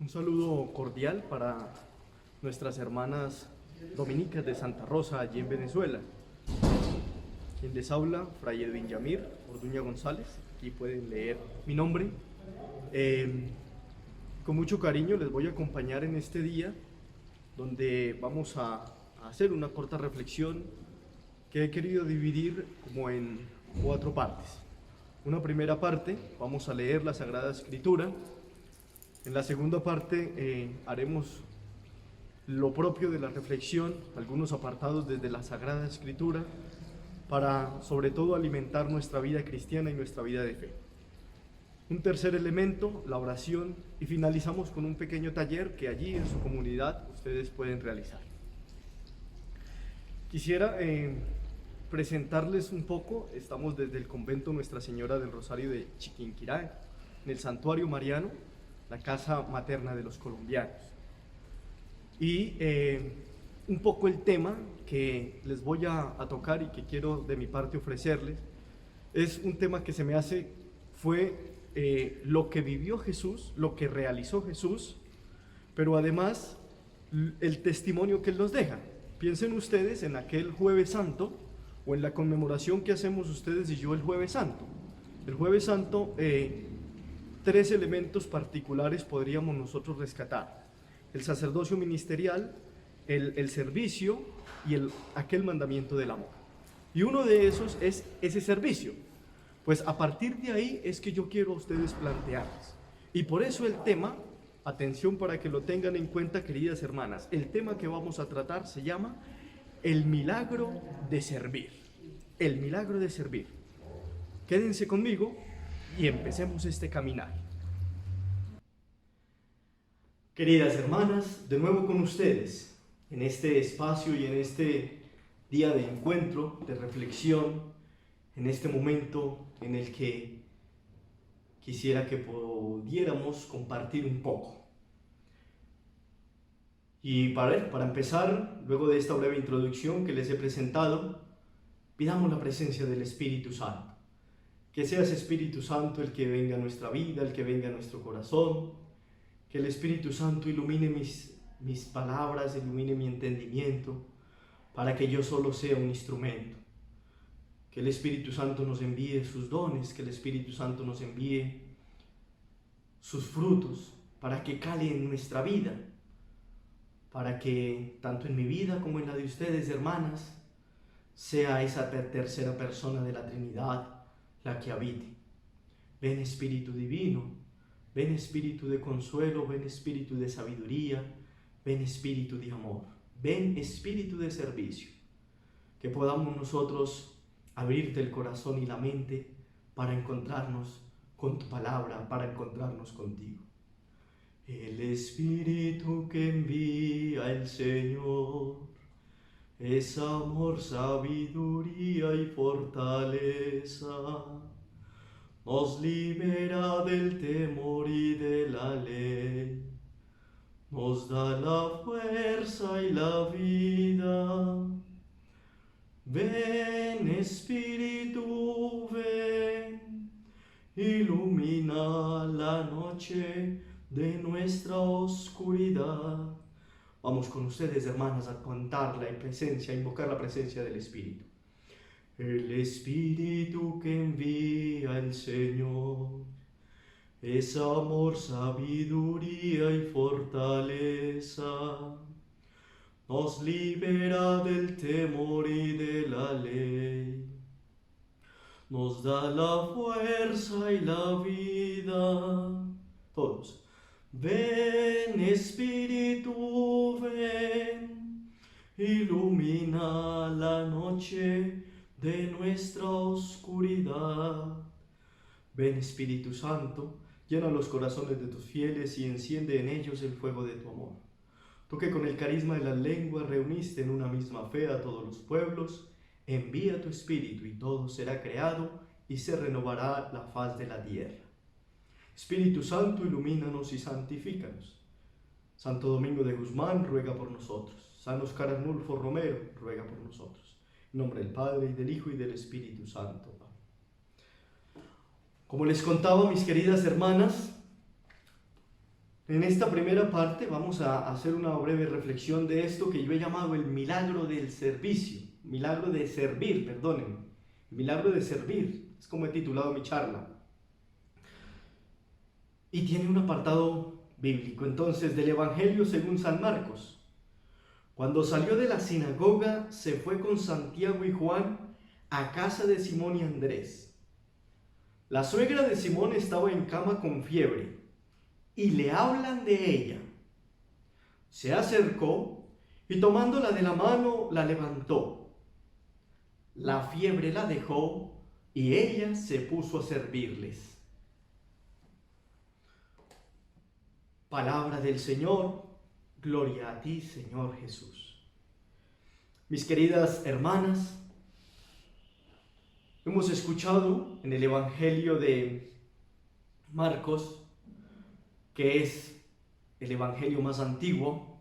Un saludo cordial para nuestras hermanas dominicas de Santa Rosa, allí en Venezuela. Quien les habla, Fray Edwin Yamir Orduña González. Aquí pueden leer mi nombre. Con mucho cariño les voy a acompañar en este día, donde vamos a hacer una corta reflexión que he querido dividir como en 4 partes. Una primera parte, vamos a leer la Sagrada Escritura. En la segunda parte haremos lo propio de la reflexión, algunos apartados desde la Sagrada Escritura, para sobre todo alimentar nuestra vida cristiana y nuestra vida de fe. Un tercer elemento, la oración, y finalizamos con un pequeño taller que allí en su comunidad ustedes pueden realizar. Quisiera presentarles un poco. Estamos desde el convento Nuestra Señora del Rosario de Chiquinquirá, en el Santuario Mariano, la casa materna de los colombianos. Y un poco el tema que les voy a tocar y que quiero de mi parte ofrecerles es un tema que se me hace, fue lo que vivió Jesús, lo que realizó Jesús, pero además el testimonio que Él nos deja. Piensen ustedes en aquel Jueves Santo o en la conmemoración que hacemos ustedes y yo el Jueves Santo. El Jueves Santo, 3 elementos particulares podríamos nosotros rescatar: el sacerdocio ministerial, el servicio y aquel mandamiento del amor. Y uno de esos es ese servicio. Pues a partir de ahí es que yo quiero a ustedes plantearles. Y por eso el tema, atención para que lo tengan en cuenta, queridas hermanas, el tema que vamos a tratar se llama el milagro de servir. El milagro de servir. Quédense conmigo y empecemos este caminar. Queridas hermanas, de nuevo con ustedes, en este espacio y en este día de encuentro, de reflexión, en este momento en el que quisiera que pudiéramos compartir un poco. Y para empezar, luego de esta breve introducción que les he presentado, pidamos la presencia del Espíritu Santo. Que sea ese Espíritu Santo el que venga a nuestra vida, el que venga a nuestro corazón. Que el Espíritu Santo ilumine mis palabras, ilumine mi entendimiento, para que yo solo sea un instrumento. Que el Espíritu Santo nos envíe sus dones, que el Espíritu Santo nos envíe sus frutos, para que cale en nuestra vida, para que tanto en mi vida como en la de ustedes, hermanas, sea esa tercera persona de la Trinidad la que habite. Ven Espíritu Divino, ven Espíritu de consuelo, ven Espíritu de sabiduría, ven Espíritu de amor, ven Espíritu de servicio. Que podamos nosotros abrirte el corazón y la mente para encontrarnos con tu palabra, para encontrarnos contigo. El Espíritu que envía el Señor es amor, sabiduría y fortaleza. Nos libera del temor y de la ley. Nos da la fuerza y la vida. Ven Espíritu, ven, ilumina la noche de nuestra oscuridad. Vamos con ustedes, hermanas, a contar la presencia, a invocar la presencia del Espíritu. El Espíritu que envía el Señor es amor, sabiduría y fortaleza. Nos libera del temor y de la ley. Nos da la fuerza y la vida. Todos. Ven Espíritu, ven. Ilumina la noche de nuestra oscuridad. Ven Espíritu Santo, llena los corazones de tus fieles y enciende en ellos el fuego de tu amor. Tú que con el carisma de las lenguas reuniste en una misma fe a todos los pueblos, envía tu Espíritu y todo será creado y se renovará la faz de la tierra. Espíritu Santo, ilumínanos y santifícanos. Santo Domingo de Guzmán, ruega por nosotros. San Óscar Arnulfo Romero, ruega por nosotros. En nombre del Padre, y del Hijo, y del Espíritu Santo. Como les contaba, mis queridas hermanas, En esta primera parte vamos a hacer una breve reflexión de esto que yo he llamado el milagro del servicio, milagro de servir, perdónenme, milagro de servir, es como he titulado mi charla. Y tiene un apartado bíblico, entonces, del Evangelio según San Marcos. Cuando salió de la sinagoga, se fue con Santiago y Juan a casa de Simón y Andrés. La suegra de Simón estaba en cama con fiebre, y le hablan de ella. Se acercó y tomándola de la mano la levantó. La fiebre la dejó y ella se puso a servirles. Palabra del Señor, gloria a ti, Señor Jesús. Mis queridas hermanas, hemos escuchado en el Evangelio de Marcos, que es el Evangelio más antiguo,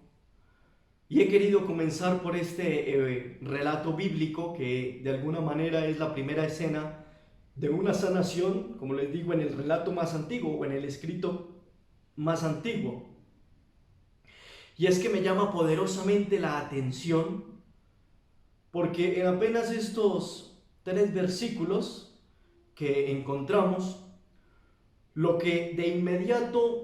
y he querido comenzar por este relato bíblico que de alguna manera es la primera escena de una sanación, como les digo, en el relato más antiguo o en el escrito más antiguo. Y es que me llama poderosamente la atención porque en apenas estos 3 versículos que encontramos, lo que de inmediato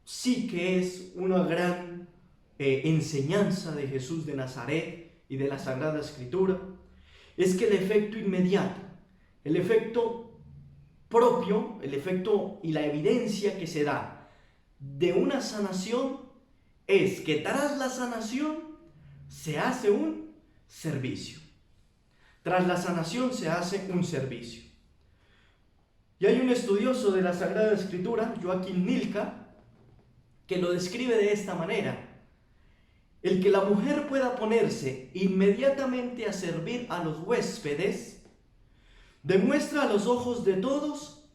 sí que es una gran enseñanza de Jesús de Nazaret y de la Sagrada Escritura, es que el efecto inmediato, el efecto propio, el efecto y la evidencia que se da de una sanación es que tras la sanación se hace un servicio. Tras la sanación se hace un servicio. Y hay un estudioso de la Sagrada Escritura, Joaquín Milka, que lo describe de esta manera: el que la mujer pueda ponerse inmediatamente a servir a los huéspedes demuestra a los ojos de todos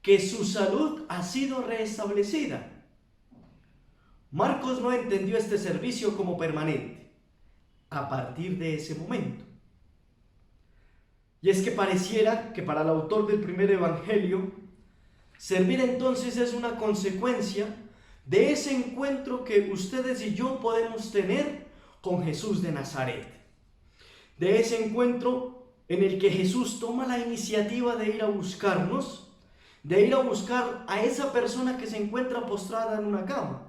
que su salud ha sido restablecida. Marcos no entendió este servicio como permanente a partir de ese momento. Y es que pareciera que para el autor del primer evangelio, servir entonces es una consecuencia de ese encuentro que ustedes y yo podemos tener con Jesús de Nazaret. De ese encuentro en el que Jesús toma la iniciativa de ir a buscarnos, de ir a buscar a esa persona que se encuentra postrada en una cama,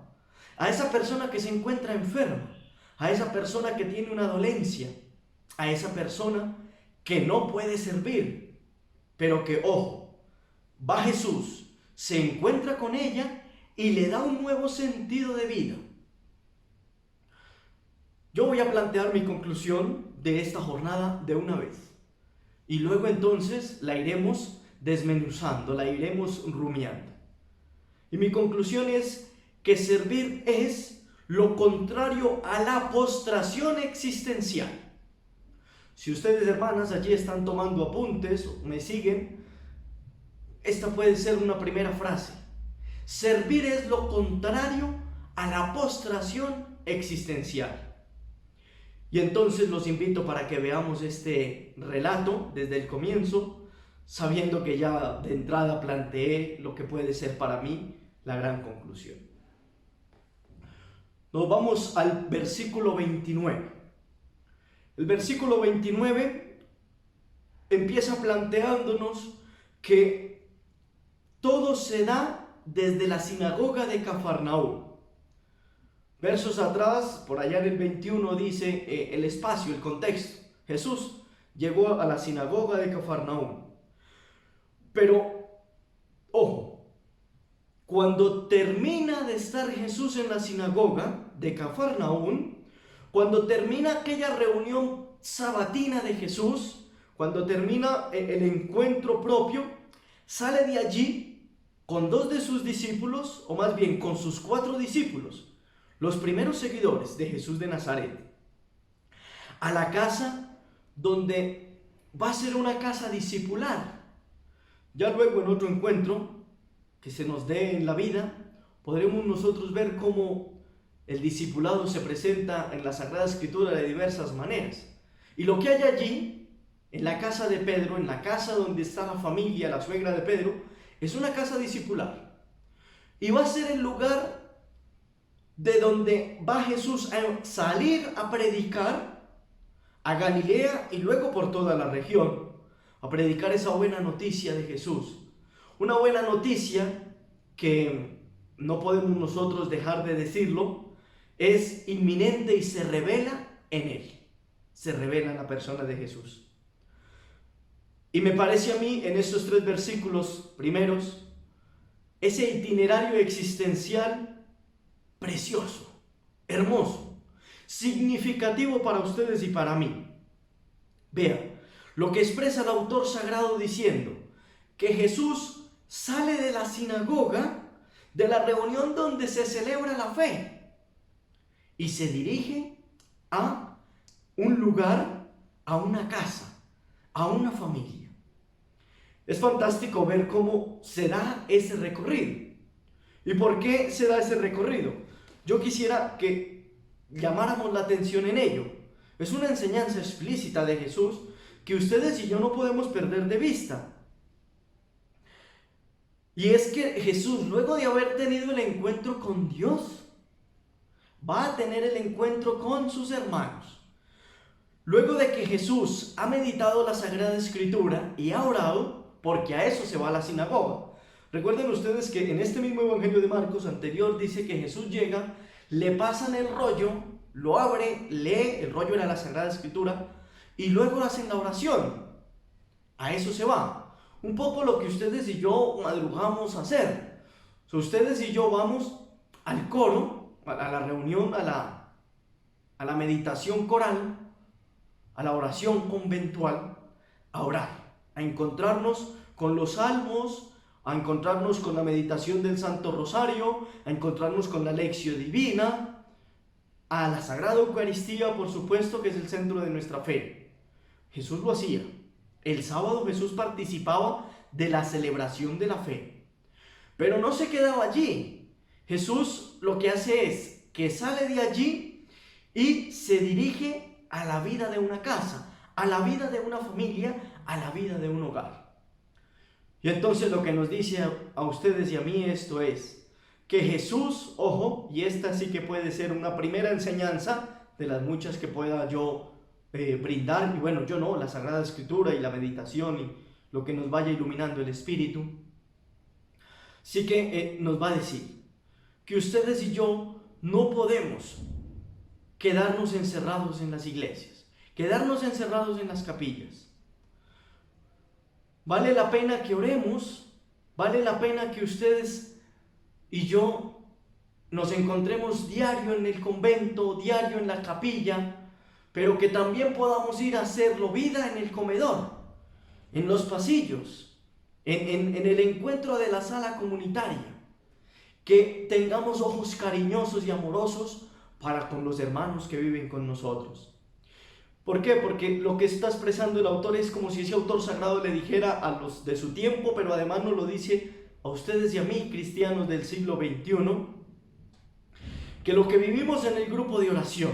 a esa persona que se encuentra enferma, a esa persona que tiene una dolencia, a esa persona que no puede servir, pero que, ojo, va Jesús, se encuentra con ella y le da un nuevo sentido de vida. Yo voy a plantear mi conclusión de esta jornada de una vez, y luego entonces la iremos desmenuzando, la iremos rumiando. Y mi conclusión es que servir es lo contrario a la postración existencial. Si ustedes, hermanas, allí están tomando apuntes o me siguen, esta puede ser una primera frase. Servir es lo contrario a la postración existencial. Y entonces los invito para que veamos este relato desde el comienzo, sabiendo que ya de entrada planteé lo que puede ser para mí la gran conclusión. Nos vamos al versículo 29. El versículo 29 empieza planteándonos que todo se da desde la sinagoga de Cafarnaúm. Versos atrás, por allá en el 21, dice el espacio, el contexto. Jesús llegó a la sinagoga de Cafarnaúm. Pero, ojo, cuando termina de estar Jesús en la sinagoga de Cafarnaúm, cuando termina aquella reunión sabatina de Jesús, cuando termina el encuentro propio, sale de allí con 2 de sus discípulos, o más bien con sus 4 discípulos, los primeros seguidores de Jesús de Nazaret, a la casa donde va a ser una casa discipular. Ya luego en otro encuentro que se nos dé en la vida, podremos nosotros ver cómo el discipulado se presenta en la Sagrada Escritura de diversas maneras. Y lo que hay allí, en la casa de Pedro, en la casa donde está la familia, la suegra de Pedro, es una casa discipular. Y va a ser el lugar de donde va Jesús a salir a predicar a Galilea y luego por toda la región, a predicar esa buena noticia de Jesús. Una buena noticia que no podemos nosotros dejar de decirlo, es inminente y se revela en Él. Se revela en la persona de Jesús. Y me parece a mí, en estos 3 versículos primeros, ese itinerario existencial precioso, hermoso, significativo para ustedes y para mí. Vean, lo que expresa el autor sagrado diciendo que Jesús sale de la sinagoga, de la reunión donde se celebra la fe, y se dirige a un lugar, a una casa, a una familia. Es fantástico ver cómo se da ese recorrido. ¿Y por qué se da ese recorrido? Yo quisiera que llamáramos la atención en ello. Es una enseñanza explícita de Jesús que ustedes y yo no podemos perder de vista. Y es que Jesús, luego de haber tenido el encuentro con Dios, va a tener el encuentro con sus hermanos. Luego de que Jesús ha meditado la Sagrada Escritura y ha orado, porque a eso se va a la sinagoga. Recuerden ustedes que en este mismo Evangelio de Marcos anterior dice que Jesús llega, le pasan el rollo, lo abre, lee, el rollo era la Sagrada Escritura, y luego hacen la oración. A eso se va. Un poco lo que ustedes y yo madrugamos a hacer. Ustedes y yo vamos al coro, a la reunión, a la meditación coral, a la oración conventual, a orar, a encontrarnos con los salmos, a encontrarnos con la meditación del Santo Rosario, a encontrarnos con la Lección Divina, a la Sagrada Eucaristía, por supuesto, que es el centro de nuestra fe. Jesús lo hacía. El sábado Jesús participaba de la celebración de la fe. Pero no se quedaba allí. Jesús lo que hace es que sale de allí y se dirige a la vida de una casa, a la vida de una familia, a la vida de un hogar. Y entonces lo que nos dice a ustedes y a mí esto es que Jesús, ojo, y esta sí que puede ser una primera enseñanza de las muchas que pueda yo brindar, y bueno, yo no, la Sagrada Escritura y la meditación y lo que nos vaya iluminando el Espíritu, sí que nos va a decir que ustedes y yo no podemos quedarnos encerrados en las iglesias, quedarnos encerrados en las capillas. Vale la pena que oremos, vale la pena que ustedes y yo nos encontremos diario en el convento, diario en la capilla, pero que también podamos ir a hacerlo vida en el comedor, en los pasillos, en el encuentro de la sala comunitaria, que tengamos ojos cariñosos y amorosos para con los hermanos que viven con nosotros. ¿Por qué? Porque lo que está expresando el autor es como si ese autor sagrado le dijera a los de su tiempo, pero además nos lo dice a ustedes y a mí, cristianos del siglo XXI, que lo que vivimos en el grupo de oración,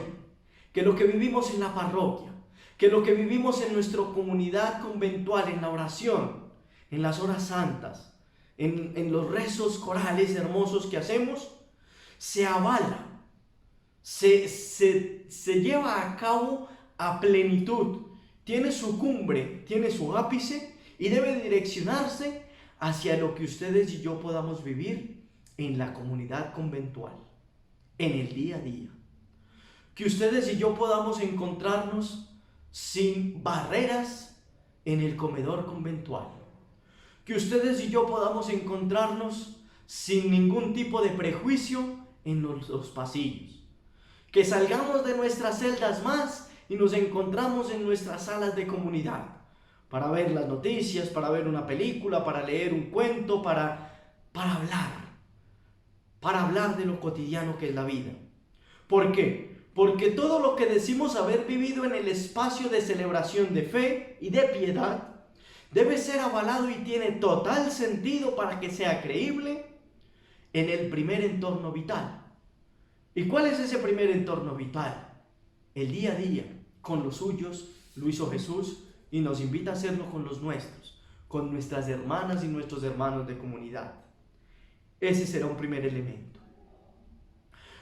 que lo que vivimos en la parroquia, que lo que vivimos en nuestra comunidad conventual, en la oración, en las horas santas, en los rezos corales hermosos que hacemos, se avala, se lleva a cabo a plenitud, tiene su cumbre, tiene su ápice y debe direccionarse hacia lo que ustedes y yo podamos vivir en la comunidad conventual, en el día a día. Que ustedes y yo podamos encontrarnos sin barreras en el comedor conventual. Que ustedes y yo podamos encontrarnos sin ningún tipo de prejuicio en los pasillos. Que salgamos de nuestras celdas más y nos encontramos en nuestras salas de comunidad para ver las noticias, para ver una película, para leer un cuento, para hablar de lo cotidiano que es la vida. ¿Por qué? Porque todo lo que decimos haber vivido en el espacio de celebración de fe y de piedad debe ser avalado y tiene total sentido para que sea creíble en el primer entorno vital. ¿Y cuál es ese primer entorno vital? El día a día, con los suyos, lo hizo Jesús y nos invita a hacerlo con los nuestros, con nuestras hermanas y nuestros hermanos de comunidad. Ese será un primer elemento.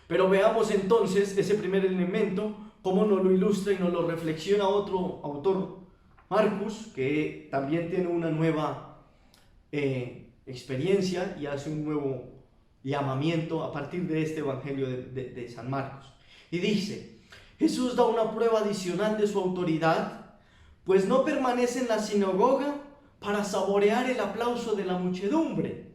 Pero veamos entonces ese primer elemento, cómo nos lo ilustra y nos lo reflexiona otro autor, Marcus, que también tiene una nueva experiencia y hace un nuevo llamamiento a partir de este Evangelio de San Marcos. Y dice, Jesús da una prueba adicional de su autoridad, pues no permanece en la sinagoga para saborear el aplauso de la muchedumbre,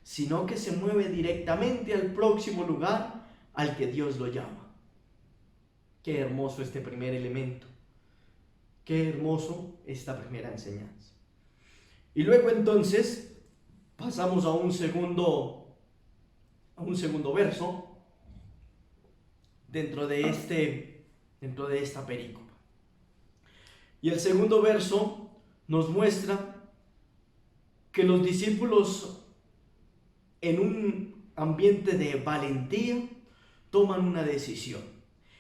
sino que se mueve directamente al próximo lugar al que Dios lo llama. Qué hermoso este primer elemento. Qué hermoso esta primera enseñanza. Y luego entonces pasamos a un segundo verso dentro de esta perícopa. Y el segundo verso nos muestra que los discípulos, en un ambiente de valentía, toman una decisión.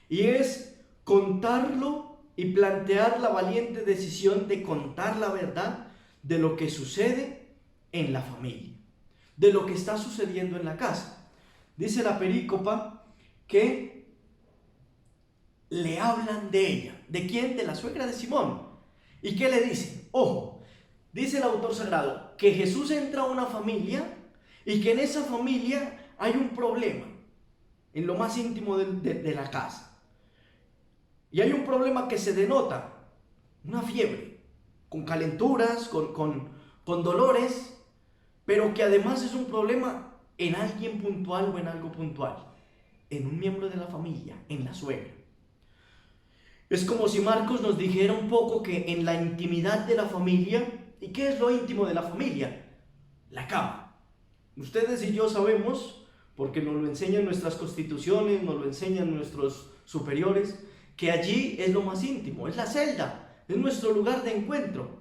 Y es contarlo y plantear la valiente decisión de contar la verdad de lo que sucede en la familia, de lo que está sucediendo en la casa. Dice la perícopa que le hablan de ella. ¿De quién? De la suegra de Simón. ¿Y qué le dicen? Ojo, dice el autor sagrado que Jesús entra a una familia y que en esa familia hay un problema en lo más íntimo de la casa. Y hay un problema que se denota, una fiebre, con calenturas, con dolores, pero que además es un problema en alguien puntual o en algo puntual, en un miembro de la familia, en la suegra. Es como si Marcos nos dijera un poco que en la intimidad de la familia, ¿y qué es lo íntimo de la familia? La cama. Ustedes y yo sabemos, porque nos lo enseñan nuestras constituciones, nos lo enseñan nuestros superiores, que allí es lo más íntimo, es la celda, es nuestro lugar de encuentro.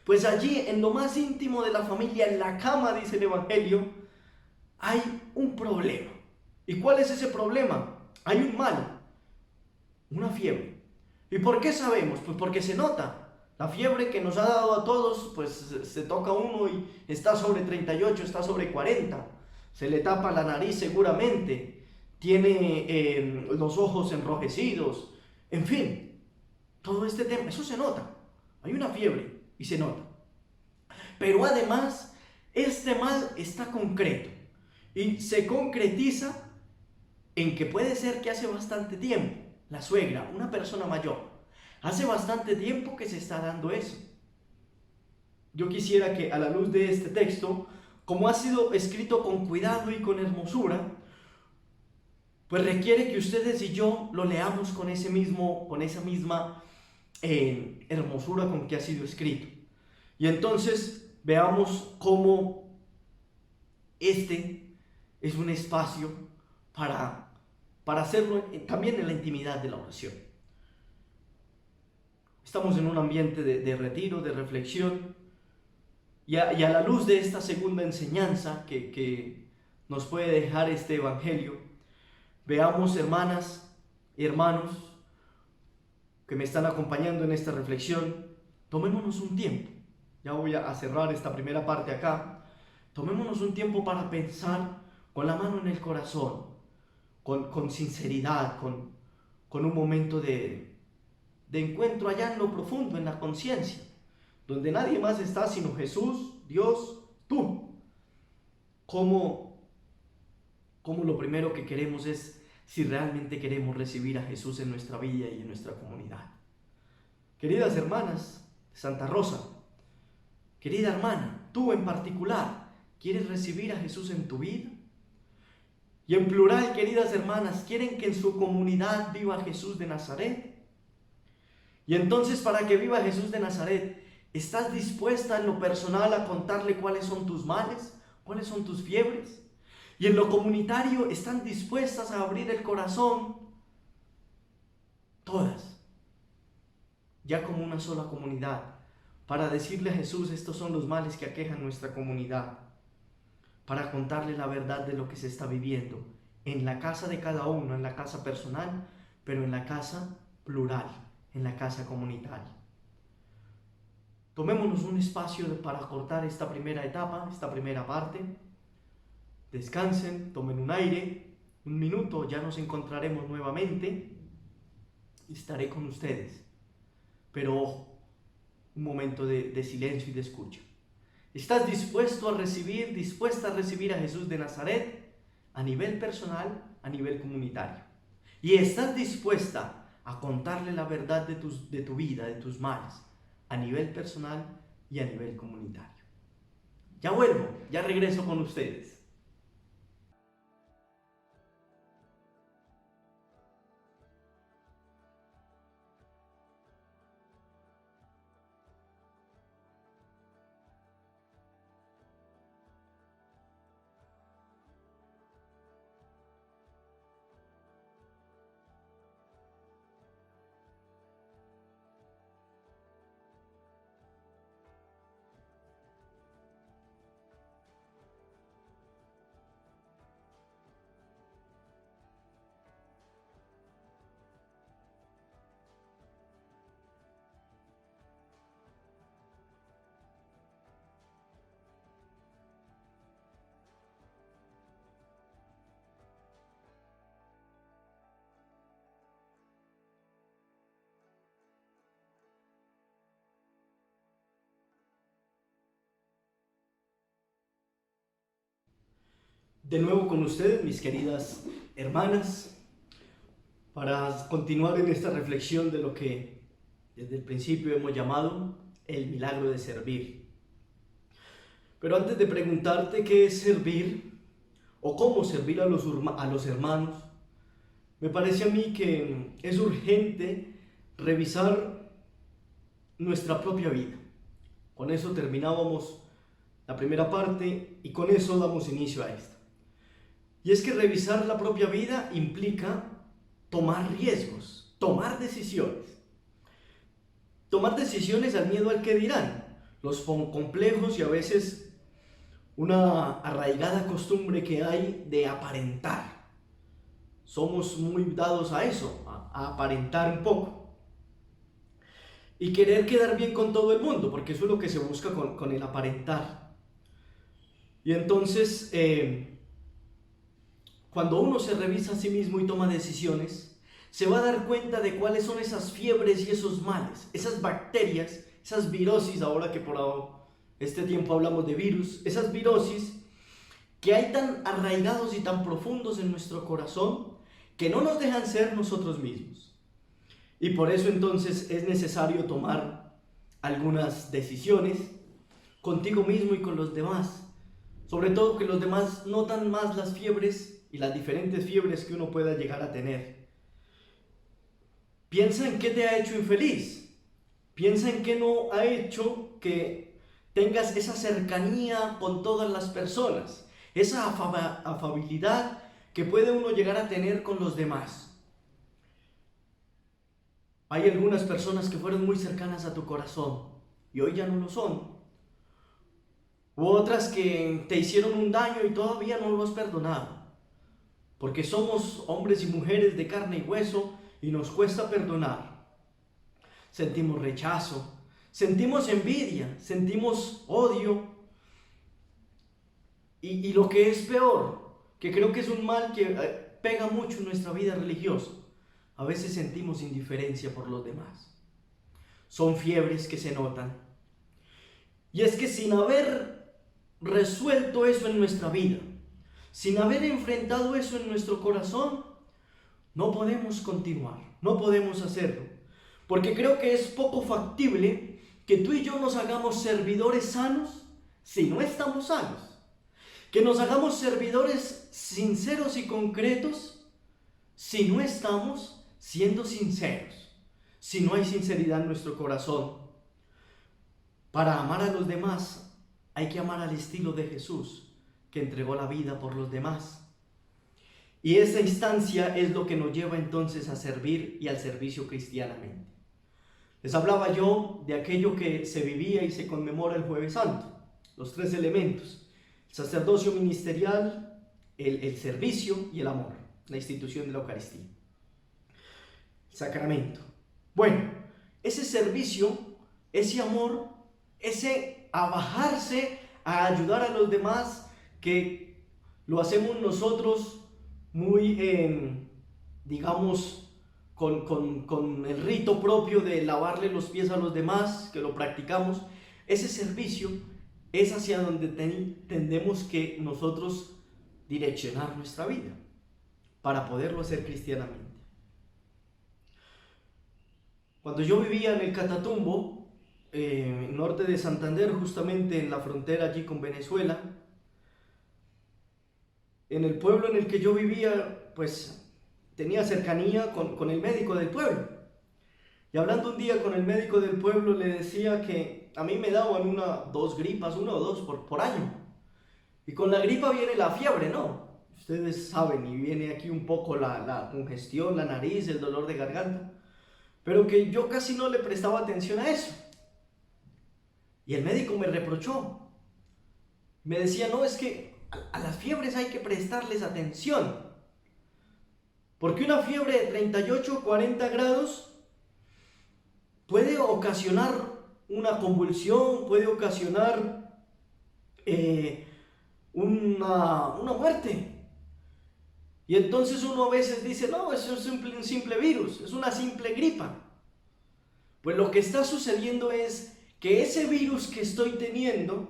Pues allí, en lo más íntimo de la familia, en la cama, dice el Evangelio, hay un problema. ¿Y cuál es ese problema? Hay un mal, una fiebre. ¿Y por qué sabemos? Pues porque se nota. La fiebre que nos ha dado a todos, pues se toca uno y está sobre 38, está sobre 40. Se le tapa la nariz seguramente, tiene los ojos enrojecidos, en fin, todo este tema, eso se nota. Hay una fiebre y se nota. Pero además, este mal está concreto y se concretiza en que puede ser que hace bastante tiempo, la suegra, una persona mayor, hace bastante tiempo que se está dando eso. Yo quisiera que a la luz de este texto, como ha sido escrito con cuidado y con hermosura, pues requiere que ustedes y yo lo leamos con esa misma hermosura con que ha sido escrito. Y entonces veamos cómo este es un espacio para hacerlo también en la intimidad de la oración. Estamos en un ambiente de retiro, de reflexión, y a la luz de esta segunda enseñanza que nos puede dejar este Evangelio, veamos, hermanas y hermanos que me están acompañando en esta reflexión, tomémonos un tiempo. Ya voy a cerrar esta primera parte acá. Tomémonos un tiempo para pensar con la mano en el corazón, con sinceridad, con un momento de encuentro allá en lo profundo, en la conciencia, donde nadie más está sino Jesús, Dios, tú. Como lo primero que queremos es si realmente queremos recibir a Jesús en nuestra vida y en nuestra comunidad. Queridas hermanas de Santa Rosa, querida hermana, tú en particular, ¿quieres recibir a Jesús en tu vida? Y en plural, queridas hermanas, ¿quieren que en su comunidad viva Jesús de Nazaret? Y entonces, para que viva Jesús de Nazaret, ¿estás dispuesta en lo personal a contarle cuáles son tus males? ¿Cuáles son tus fiebres? Y en lo comunitario, ¿están dispuestas a abrir el corazón? Todas, ya como una sola comunidad, para decirle a Jesús, estos son los males que aquejan nuestra comunidad, para contarle la verdad de lo que se está viviendo en la casa de cada uno, en la casa personal, pero en la casa plural, en la casa comunitaria. Tomémonos un espacio para cortar esta primera etapa, esta primera parte. Descansen, tomen un aire un minuto ya nos encontraremos nuevamente y estaré con ustedes. Pero ojo, un momento de silencio y de escucha. ¿Estás dispuesta a recibir a Jesús de Nazaret a nivel personal, a nivel comunitario? ¿Y estás dispuesta a contarle la verdad de tu vida, de tus males, a nivel personal y a nivel comunitario? Ya vuelvo, ya regreso con ustedes. De nuevo con ustedes, mis queridas hermanas, para continuar en esta reflexión de lo que desde el principio hemos llamado el milagro de servir. Pero antes de preguntarte qué es servir o cómo servir a los hermanos, me parece a mí que es urgente revisar nuestra propia vida. Con eso terminábamos la primera parte y con eso damos inicio a esta. Y es que revisar la propia vida implica tomar riesgos, tomar decisiones. Tomar decisiones al miedo al que dirán, los complejos y a veces una arraigada costumbre que hay de aparentar. Somos muy dados a eso, a aparentar un poco. Y querer quedar bien con todo el mundo, porque eso es lo que se busca con el aparentar. Y entonces, cuando uno se revisa a sí mismo y toma decisiones, se va a dar cuenta de cuáles son esas fiebres y esos males, esas bacterias, esas virosis, ahora que por este tiempo hablamos de virus, esas virosis que hay tan arraigados y tan profundos en nuestro corazón que no nos dejan ser nosotros mismos. Y por eso entonces es necesario tomar algunas decisiones contigo mismo y con los demás. Sobre todo que los demás notan más las fiebres y las diferentes fiebres que uno pueda llegar a tener. Piensa en qué te ha hecho infeliz. Piensa en qué no ha hecho que tengas esa cercanía con todas las personas, esa afabilidad que puede uno llegar a tener con los demás. Hay algunas personas que fueron muy cercanas a tu corazón y hoy ya no lo son. U otras que te hicieron un daño y todavía no lo has perdonado. Porque somos hombres y mujeres de carne y hueso y nos cuesta perdonar. Sentimos rechazo, sentimos envidia, sentimos odio. Y lo que es peor, que creo que es un mal que pega mucho en nuestra vida religiosa, a veces sentimos indiferencia por los demás. Son fiebres que se notan. Y es que sin haber resuelto eso en nuestra vida, sin haber enfrentado eso en nuestro corazón, no podemos continuar, no podemos hacerlo. Porque creo que es poco factible que tú y yo nos hagamos servidores sanos si no estamos sanos. Que nos hagamos servidores sinceros y concretos si no estamos siendo sinceros, si no hay sinceridad en nuestro corazón. Para amar a los demás hay que amar al estilo de Jesús, que entregó la vida por los demás. Y esa instancia es lo que nos lleva entonces a servir y al servicio cristianamente. Les hablaba yo de aquello que se vivía y se conmemora el Jueves Santo, los tres elementos: el sacerdocio ministerial, el servicio y el amor, la institución de la Eucaristía, el sacramento. Bueno, ese servicio, ese amor, ese abajarse a ayudar a los demás, que lo hacemos nosotros muy, digamos, con el rito propio de lavarle los pies a los demás, que lo practicamos. Ese servicio es hacia donde tendemos que nosotros direccionar nuestra vida para poderlo hacer cristianamente. Cuando yo vivía en el Catatumbo, norte de Santander, justamente en la frontera allí con Venezuela, en el pueblo en el que yo vivía, pues tenía cercanía con el médico del pueblo. Y hablando un día con el médico del pueblo, le decía que a mí me daban dos gripas, una o dos por año. Y con la gripa viene la fiebre, ¿no? Ustedes saben, y viene aquí un poco la congestión, la nariz, el dolor de garganta. Pero que yo casi no le prestaba atención a eso. Y el médico me reprochó. Me decía, no, es que a las fiebres hay que prestarles atención. Porque una fiebre de 38 o 40 grados puede ocasionar una convulsión, puede ocasionar una muerte. Y entonces uno a veces dice, no, eso es un simple virus, es una simple gripa. Pues lo que está sucediendo es que ese virus que estoy teniendo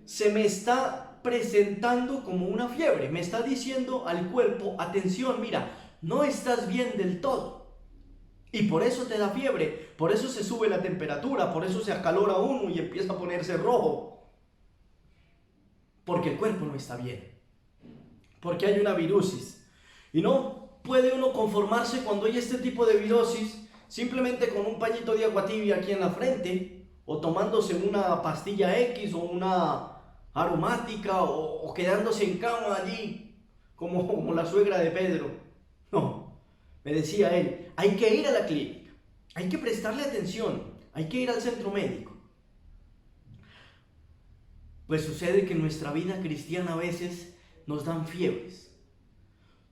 se me está presentando como una fiebre. Me está diciendo al cuerpo, atención, mira, no estás bien del todo. Y por eso te da fiebre, por eso se sube la temperatura, por eso se acalora uno y empieza a ponerse rojo. Porque el cuerpo no está bien. Porque hay una virosis. Y no puede uno conformarse cuando hay este tipo de virosis simplemente con un pañito de agua tibia aquí en la frente, o tomándose una pastilla X o una aromática, o quedándose en cama allí como la suegra de Pedro. No, me decía él, hay que ir a la clínica, hay que prestarle atención, hay que ir al centro médico. Pues sucede que en nuestra vida cristiana a veces nos dan fiebres.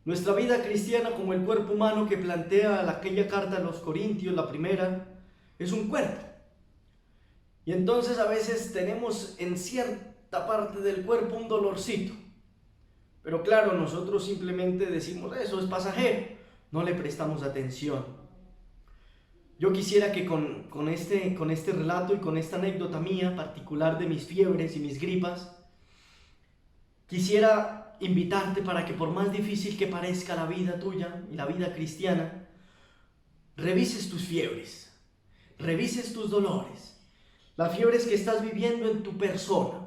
Nuestra vida cristiana, como el cuerpo humano que plantea aquella carta a los Corintios, la primera, es un cuerpo. Y entonces a veces tenemos en cierta parte del cuerpo un dolorcito. Pero claro, nosotros simplemente decimos, eso es pasajero, no le prestamos atención. Yo quisiera que con este relato y con esta anécdota mía particular de mis fiebres y mis gripas, quisiera invitarte para que, por más difícil que parezca la vida tuya y la vida cristiana, revises tus fiebres, revises tus dolores, las fiebres que estás viviendo en tu persona,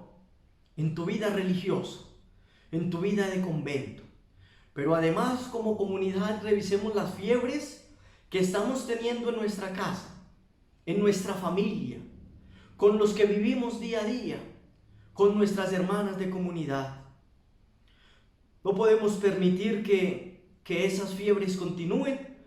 en tu vida religiosa, en tu vida de convento. Pero además, como comunidad, revisemos las fiebres que estamos teniendo en nuestra casa, en nuestra familia, con los que vivimos día a día, con nuestras hermanas de comunidad. No podemos permitir que esas fiebres continúen,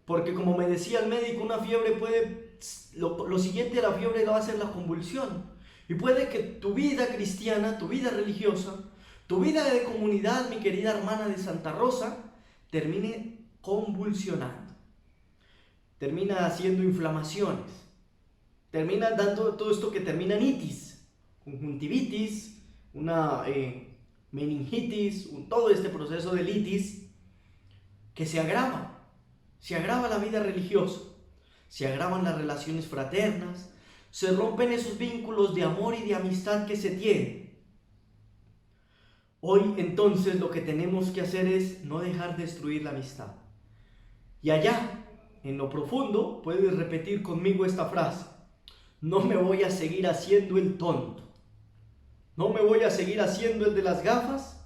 porque como me decía el médico, una fiebre puede, lo siguiente de la fiebre va a ser la convulsión. Y puede que tu vida cristiana, tu vida religiosa, tu vida de comunidad, mi querida hermana de Santa Rosa, termine convulsionando. Termina haciendo inflamaciones. Termina dando todo esto que termina en itis, conjuntivitis, una meningitis, todo este proceso de litis que se agrava la vida religiosa, se agravan las relaciones fraternas, se rompen esos vínculos de amor y de amistad que se tienen. Hoy entonces lo que tenemos que hacer es no dejar destruir la amistad. Y allá, en lo profundo, puedes repetir conmigo esta frase: no me voy a seguir haciendo el tonto. No me voy a seguir haciendo el de las gafas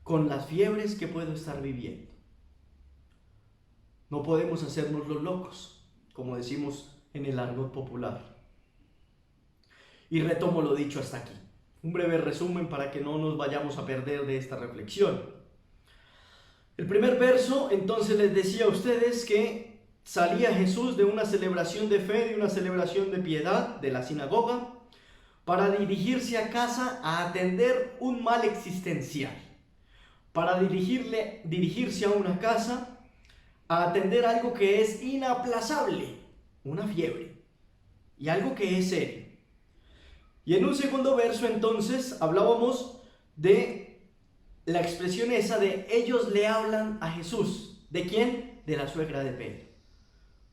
con las fiebres que puedo estar viviendo. No podemos hacernos los locos, como decimos en el argot popular. Y retomo lo dicho hasta aquí. Un breve resumen para que no nos vayamos a perder de esta reflexión. El primer verso, entonces, les decía a ustedes que salía Jesús de una celebración de fe, de una celebración de piedad, de la sinagoga, para dirigirse a casa a atender un mal existencial, para dirigirse a una casa a atender algo que es inaplazable, una fiebre, y algo que es serio. Y en un segundo verso entonces hablábamos de la expresión esa de ellos le hablan a Jesús. ¿De quién? De la suegra de Pedro.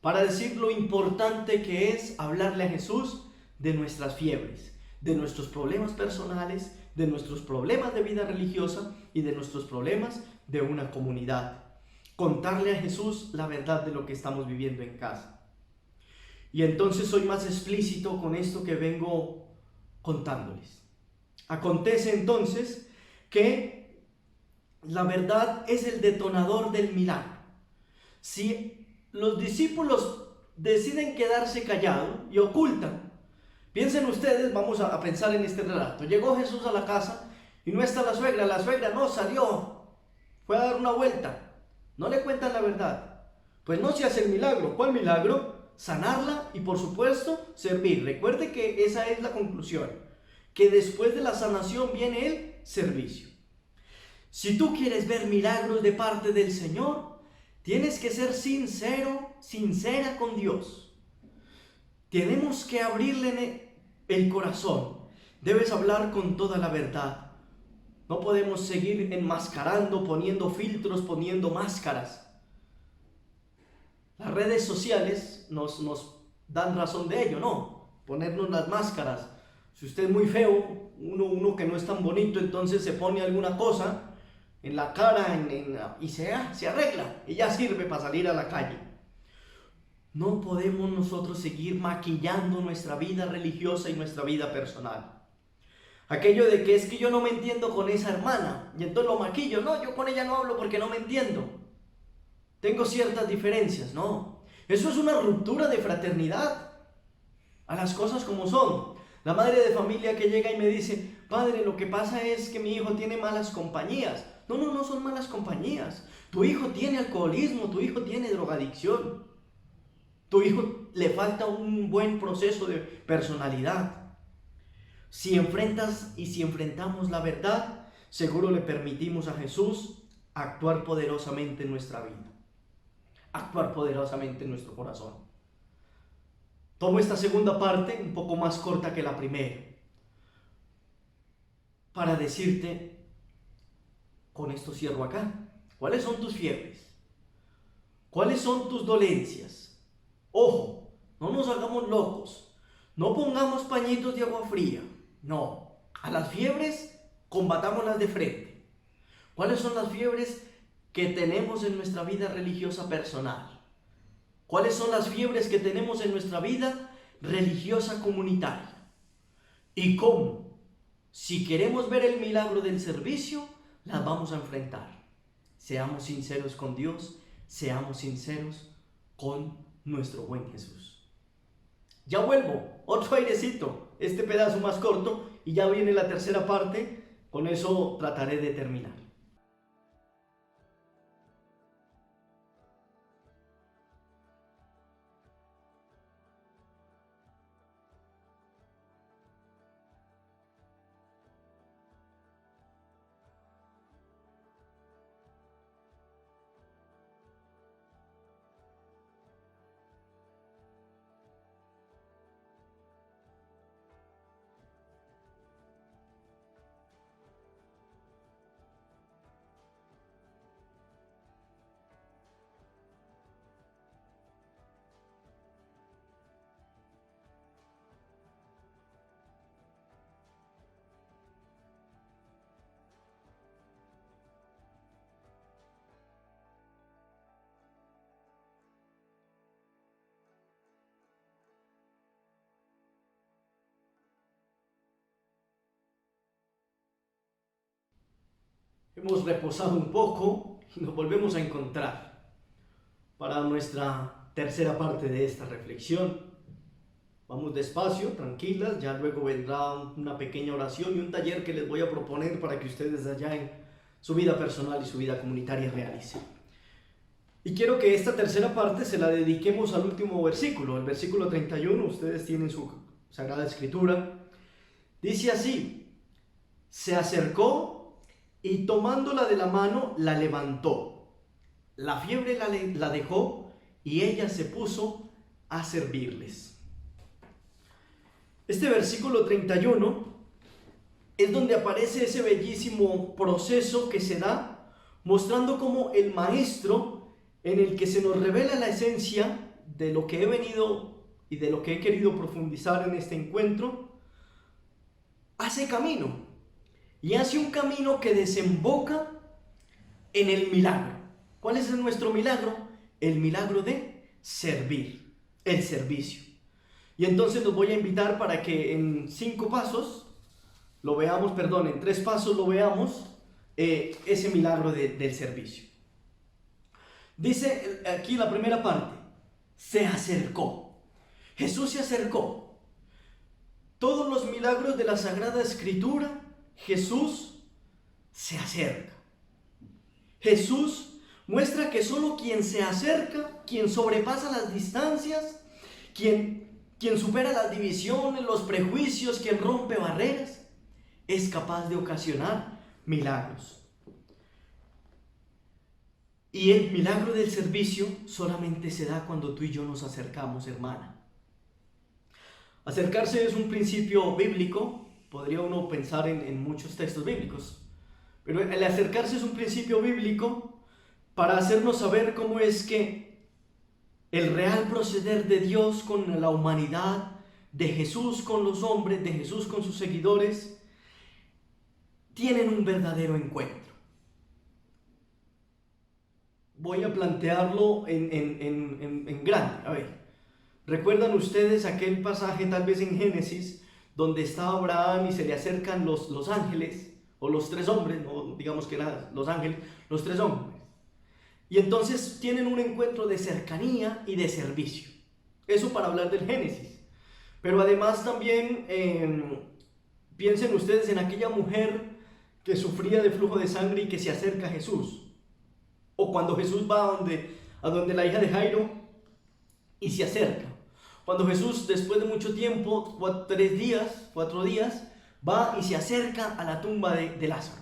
Para decir lo importante que es hablarle a Jesús de nuestras fiebres, de nuestros problemas personales, de nuestros problemas de vida religiosa y de nuestros problemas de una comunidad. Contarle a Jesús la verdad de lo que estamos viviendo en casa. Y entonces soy más explícito con esto que vengo contándoles. Acontece entonces que la verdad es el detonador del milagro. Si los discípulos deciden quedarse callados y ocultan, piensen ustedes, vamos a pensar en este relato. Llegó Jesús a la casa y no está la suegra no salió, fue a dar una vuelta. No le cuentan la verdad. Pues no se hace el milagro. ¿Cuál milagro? Sanarla y por supuesto servir. Recuerde que esa es la conclusión, que después de la sanación viene el servicio. Si tú quieres ver milagros de parte del Señor, tienes que ser sincero, sincera con Dios. Tenemos que abrirle el corazón. Debes hablar con toda la verdad. No podemos seguir enmascarando, poniendo filtros, poniendo máscaras. Las redes sociales nos dan razón de ello, ¿no? Ponernos las máscaras. Si usted es muy feo, uno que no es tan bonito, entonces se pone alguna cosa en la cara y se arregla y ya sirve para salir a la calle. No podemos nosotros seguir maquillando nuestra vida religiosa y nuestra vida personal. Aquello de que es que yo no me entiendo con esa hermana y entonces lo maquillo. No, yo con ella no hablo porque no me entiendo. Tengo ciertas diferencias. No, eso es una ruptura de fraternidad. A las cosas como son. La madre de familia que llega y me dice: padre, lo que pasa es que mi hijo tiene malas compañías. No son malas compañías. Tu hijo tiene alcoholismo, tu hijo tiene drogadicción. Tu hijo le falta un buen proceso de personalidad. Si enfrentamos la verdad, seguro le permitimos a Jesús actuar poderosamente en nuestra vida, actuar poderosamente en nuestro corazón. Tomo esta segunda parte, un poco más corta que la primera, para decirte, con esto cierro acá, ¿cuáles son tus fiebres? ¿Cuáles son tus dolencias? Ojo, no nos hagamos locos, no pongamos pañitos de agua fría, no, a las fiebres combatámoslas de frente. ¿Cuáles son las fiebres que tenemos en nuestra vida religiosa personal? ¿Cuáles son las fiebres que tenemos en nuestra vida religiosa comunitaria? ¿Y cómo? Si queremos ver el milagro del servicio, las vamos a enfrentar. Seamos sinceros con Dios, seamos sinceros con nuestro buen Jesús. Ya vuelvo, otro airecito, este pedazo más corto y ya viene la tercera parte, con eso trataré de terminar. Hemos reposado un poco y nos volvemos a encontrar para nuestra tercera parte de esta reflexión. Vamos despacio, tranquilas, ya luego vendrá una pequeña oración y un taller que les voy a proponer para que ustedes allá en su vida personal y su vida comunitaria realicen. Y quiero que esta tercera parte se la dediquemos al último versículo, el versículo 31, ustedes tienen su Sagrada Escritura. Dice así: se acercó y tomándola de la mano la levantó. La fiebre la dejó y ella se puso a servirles. Este versículo 31 es donde aparece ese bellísimo proceso que se da, mostrando cómo el maestro, en el que se nos revela la esencia de lo que he venido y de lo que he querido profundizar en este encuentro, hace camino, y hace un camino que desemboca en el milagro. ¿Cuál es nuestro milagro? El milagro de servir, el servicio. Y entonces los voy a invitar para que en 5 pasos lo veamos, perdón, en 3 pasos lo veamos, ese milagro del servicio. Dice aquí la primera parte, se acercó. Jesús se acercó. Todos los milagros de la Sagrada Escritura, Jesús se acerca. Jesús muestra que solo quien se acerca, quien sobrepasa las distancias, quien supera las divisiones, los prejuicios, quien rompe barreras, es capaz de ocasionar milagros. Y el milagro del servicio solamente se da cuando tú y yo nos acercamos, hermana. Acercarse es un principio bíblico, podría uno pensar en muchos textos bíblicos, pero el acercarse es un principio bíblico para hacernos saber cómo es que el real proceder de Dios con la humanidad, de Jesús con los hombres, de Jesús con sus seguidores, tienen un verdadero encuentro. Voy a plantearlo en grande. A ver, ¿recuerdan ustedes aquel pasaje tal vez en Génesis donde está Abraham y se le acercan los ángeles, o los 3 hombres, no digamos que eran los ángeles, los 3 hombres? Y entonces tienen un encuentro de cercanía y de servicio. Eso para hablar del Génesis. Pero además también piensen ustedes en aquella mujer que sufría de flujo de sangre y que se acerca a Jesús. O cuando Jesús va a donde la hija de Jairo y se acerca. Cuando Jesús, después de mucho tiempo, 4 días, va y se acerca a la tumba de Lázaro.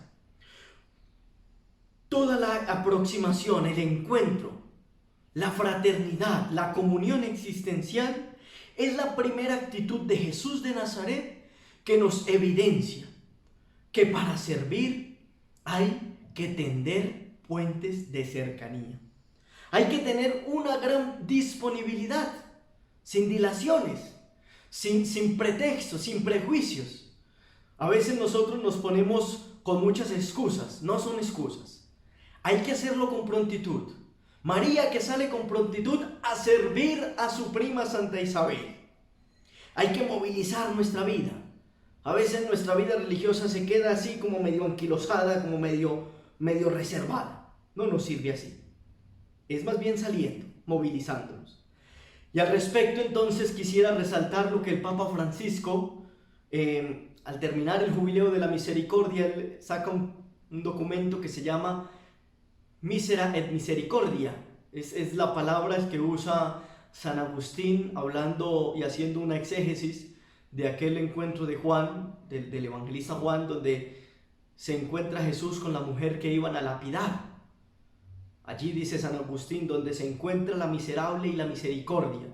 Toda la aproximación, el encuentro, la fraternidad, la comunión existencial es la primera actitud de Jesús de Nazaret que nos evidencia que para servir hay que tender puentes de cercanía. Hay que tener una gran disponibilidad, sin dilaciones, sin pretextos, sin prejuicios. A veces nosotros nos ponemos con muchas excusas, no son excusas. Hay que hacerlo con prontitud. María que sale con prontitud a servir a su prima Santa Isabel. Hay que movilizar nuestra vida. A veces nuestra vida religiosa se queda así como medio anquilosada, como medio reservada. No nos sirve así. Es más bien saliendo, movilizándonos. Y al respecto entonces quisiera resaltar lo que el Papa Francisco, al terminar el Jubileo de la Misericordia, él saca un documento que se llama Misera et Misericordia. Es la palabra que usa San Agustín hablando y haciendo una exégesis de aquel encuentro de Juan, del evangelista Juan, donde se encuentra Jesús con la mujer que iban a lapidar. Allí dice San Agustín, donde se encuentra la miserable y la misericordia.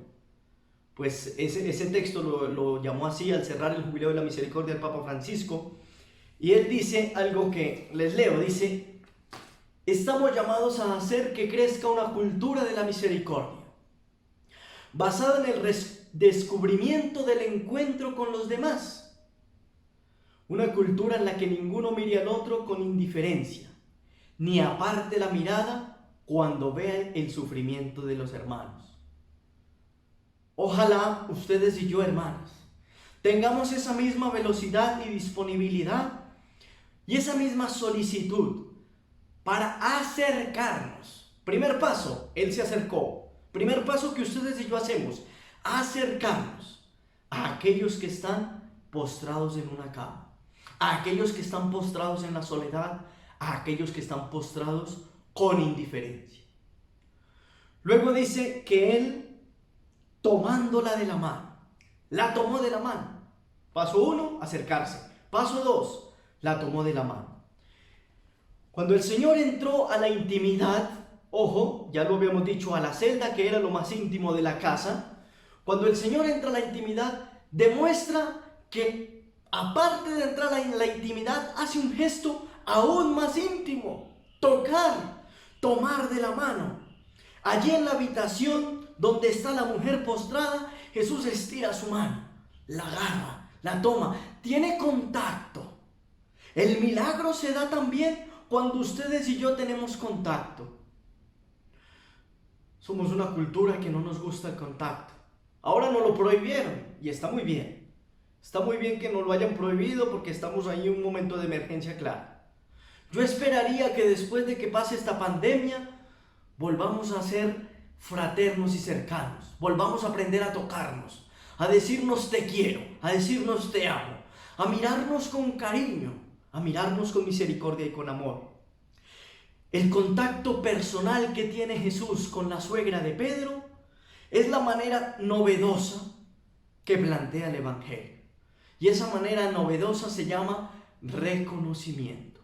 Pues ese texto lo llamó así al cerrar el Jubileo de la Misericordia el Papa Francisco. Y él dice algo que les leo, dice: estamos llamados a hacer que crezca una cultura de la misericordia, basada en el descubrimiento del encuentro con los demás. Una cultura en la que ninguno mire al otro con indiferencia, ni aparte la mirada cuando vea el sufrimiento de los hermanos. Ojalá ustedes y yo, hermanos, tengamos esa misma velocidad y disponibilidad y esa misma solicitud para acercarnos. Primer paso, Él se acercó. Primer paso que ustedes y yo hacemos, acercarnos a aquellos que están postrados en una cama, a aquellos que están postrados en la soledad, a aquellos que están postrados con indiferencia. Luego dice que Él, tomándola de la mano, la tomó de la mano. Paso 1, acercarse. Paso 2, la tomó de la mano. Cuando el Señor entró a la intimidad, ojo, ya lo habíamos dicho, a la celda que era lo más íntimo de la casa, cuando el Señor entra a la intimidad, demuestra que aparte de entrar en la intimidad, hace un gesto aún más íntimo: tocar, tomar de la mano. Allí en la habitación donde está la mujer postrada, Jesús estira su mano, la agarra, la toma, tiene contacto. El milagro se da también cuando ustedes y yo tenemos contacto. Somos una cultura que no nos gusta el contacto. Ahora nos lo prohibieron y está muy bien. Está muy bien que nos lo hayan prohibido porque estamos ahí en un momento de emergencia clara. Yo esperaría que después de que pase esta pandemia, volvamos a ser fraternos y cercanos. Volvamos a aprender a tocarnos, a decirnos te quiero, a decirnos te amo, a mirarnos con cariño, a mirarnos con misericordia y con amor. El contacto personal que tiene Jesús con la suegra de Pedro es la manera novedosa que plantea el Evangelio. Y esa manera novedosa se llama reconocimiento.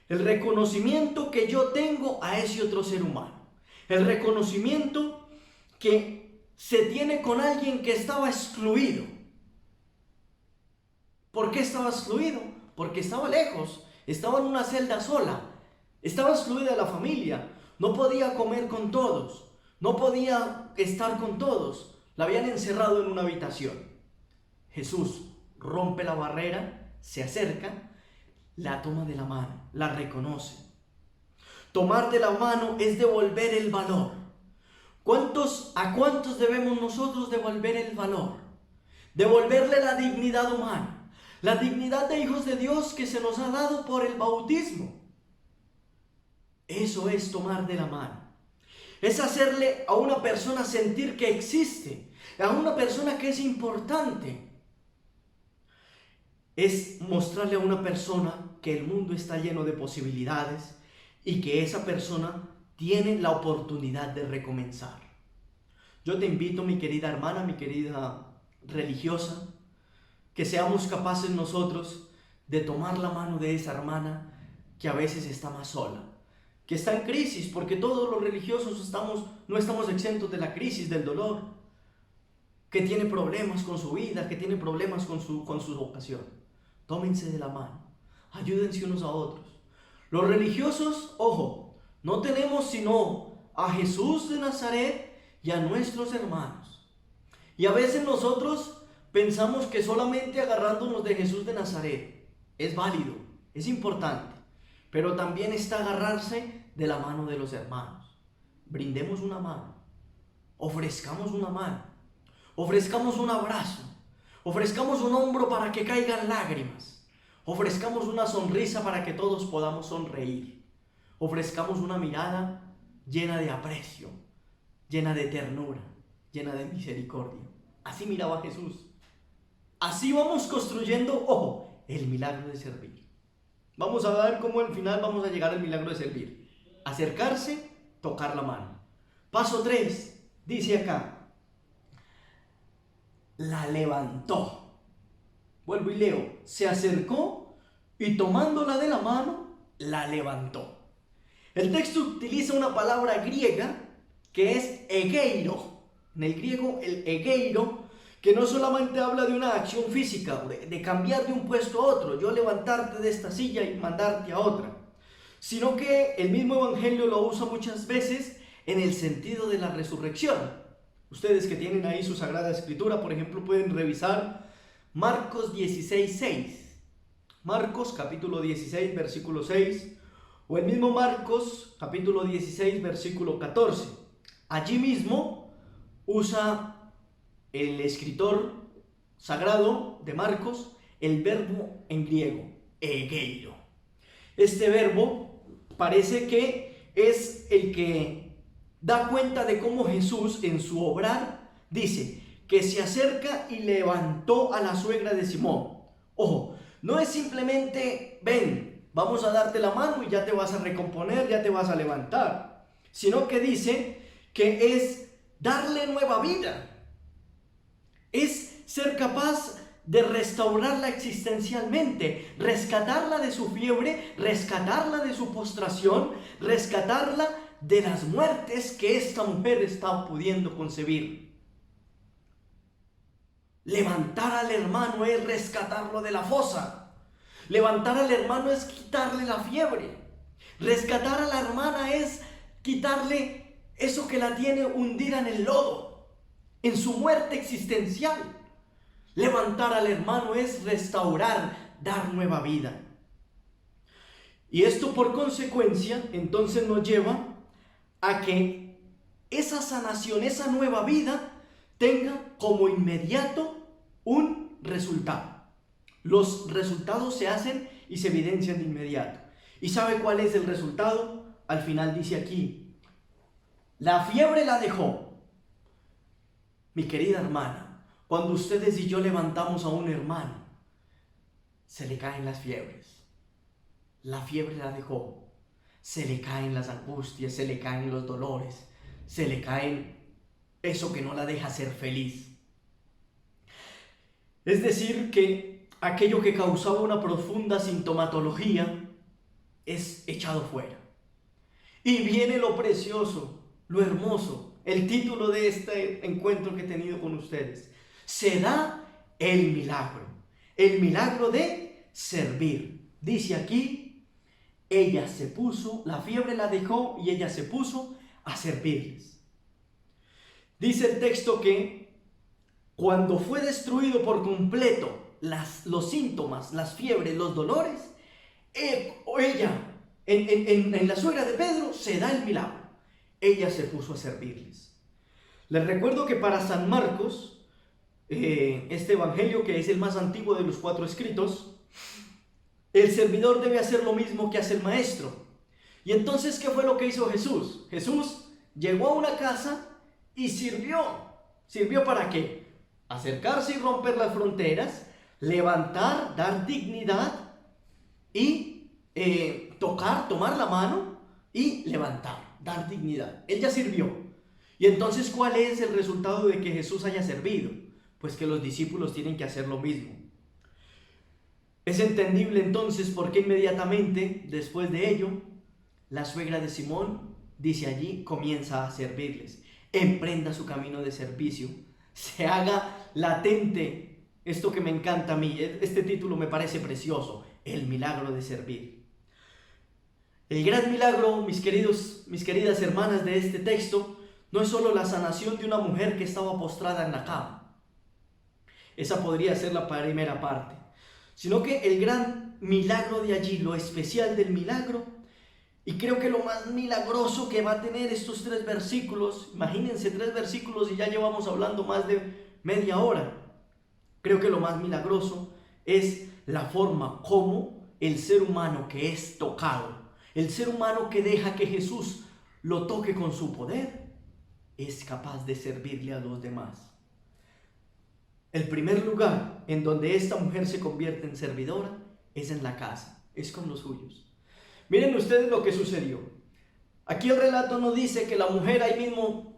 El reconocimiento que yo tengo a ese otro ser humano. El reconocimiento que se tiene con alguien que estaba excluido. ¿Por qué estaba excluido? Porque estaba lejos, estaba en una celda sola, estaba excluida de la familia, no podía comer con todos, no podía estar con todos, la habían encerrado en una habitación. Jesús rompe la barrera, se acerca, la toma de la mano, la reconoce. Tomar de la mano es devolver el valor. ¿A cuántos debemos nosotros devolver el valor? Devolverle la dignidad humana. La dignidad de hijos de Dios que se nos ha dado por el bautismo. Eso es tomar de la mano. Es hacerle a una persona sentir que existe, a una persona que es importante. Es mostrarle a una persona que el mundo está lleno de posibilidades y que esa persona tiene la oportunidad de recomenzar. Yo te invito, mi querida hermana, mi querida religiosa, que seamos capaces nosotros de tomar la mano de esa hermana que a veces está más sola, que está en crisis, porque todos los religiosos no estamos exentos de la crisis, del dolor, que tiene problemas con su vida, que tiene problemas con su vocación. Tómense de la mano, ayúdense unos a otros. Los religiosos, ojo, no tenemos sino a Jesús de Nazaret y a nuestros hermanos. Y a veces nosotros pensamos que solamente agarrándonos de Jesús de Nazaret es válido, es importante, pero también está agarrarse de la mano de los hermanos. Brindemos una mano, ofrezcamos una mano, ofrezcamos un abrazo, ofrezcamos un hombro para que caigan lágrimas, ofrezcamos una sonrisa para que todos podamos sonreír, ofrezcamos una mirada llena de aprecio, llena de ternura, llena de misericordia. Así miraba Jesús. Así vamos construyendo, ojo, el milagro de servir. Vamos a ver cómo al final vamos a llegar al milagro de servir. Acercarse, tocar la mano. Paso 3, dice acá, la levantó. Vuelvo y leo, se acercó y tomándola de la mano, la levantó. El texto utiliza una palabra griega que es egeiro. En el griego, el egeiro, que no solamente habla de una acción física, de cambiar de un puesto a otro, yo levantarte de esta silla y mandarte a otra, sino que el mismo Evangelio lo usa muchas veces en el sentido de la resurrección. Ustedes que tienen ahí su Sagrada Escritura, por ejemplo, pueden revisar Marcos 16:6, Marcos capítulo 16, versículo 6, o el mismo Marcos capítulo 16, versículo 14. Allí mismo usa el escritor sagrado de Marcos el verbo en griego, egeiro. Este verbo parece que es el que da cuenta de cómo Jesús en su obrar dice que se acerca y levantó a la suegra de Simón. Ojo, no es simplemente ven, vamos a darte la mano y ya te vas a recomponer, ya te vas a levantar, sino que dice que es darle nueva vida. Es ser capaz de restaurarla existencialmente, rescatarla de su fiebre, rescatarla de su postración, rescatarla de las muertes que esta mujer está pudiendo concebir. Levantar al hermano es rescatarlo de la fosa. Levantar al hermano es quitarle la fiebre. Rescatar a la hermana es quitarle eso que la tiene hundida en el lodo, en su muerte existencial. Levantar al hermano es restaurar, dar nueva vida. Y esto por consecuencia entonces nos lleva a que esa sanación, esa nueva vida tenga como inmediato un resultado. Los resultados se hacen y se evidencian de inmediato. ¿Y sabe cuál es el resultado? Al final dice aquí, la fiebre la dejó. Mi querida hermana, cuando ustedes y yo levantamos a un hermano, se le caen las fiebres. La fiebre la dejó. Se le caen las angustias, se le caen los dolores, se le caen eso que no la deja ser feliz. Es decir, que aquello que causaba una profunda sintomatología es echado fuera. Y viene lo precioso, lo hermoso, el título de este encuentro que he tenido con ustedes. Se da el milagro de servir. Dice aquí, ella se puso, la fiebre la dejó y ella se puso a servirles. Dice el texto que cuando fue destruido por completo los síntomas, las fiebres, los dolores, ella, en la suegra de Pedro, se da el milagro. Ella se puso a servirles. Les recuerdo que para San Marcos, este evangelio que es el más antiguo de los 4 escritos, el servidor debe hacer lo mismo que hace el maestro. Y entonces, ¿qué fue lo que hizo Jesús? Jesús llegó a una casa y sirvió. ¿Sirvió para qué? Acercarse y romper las fronteras, levantar, dar dignidad y tocar, tomar la mano y levantar, dar dignidad. Él ya sirvió. Y entonces, ¿cuál es el resultado de que Jesús haya servido? Pues que los discípulos tienen que hacer lo mismo. Es entendible entonces por qué inmediatamente después de ello, la suegra de Simón, dice allí, comienza a servirles. Emprenda su camino de servicio. Se haga latente esto que me encanta a mí. Este título me parece precioso. El milagro de servir. El gran milagro, mis queridas hermanas, de este texto, no es solo la sanación de una mujer que estaba postrada en la cama. Esa podría ser la primera parte. Sino que el gran milagro de allí, lo especial del milagro, y creo que lo más milagroso que va a tener estos 3 versículos, imagínense 3 versículos y ya llevamos hablando más de media hora. Creo que lo más milagroso es la forma como el ser humano que es tocado, el ser humano que deja que Jesús lo toque con su poder, es capaz de servirle a los demás. El primer lugar en donde esta mujer se convierte en servidora es en la casa, es con los suyos. Miren ustedes lo que sucedió. Aquí el relato no dice que la mujer ahí mismo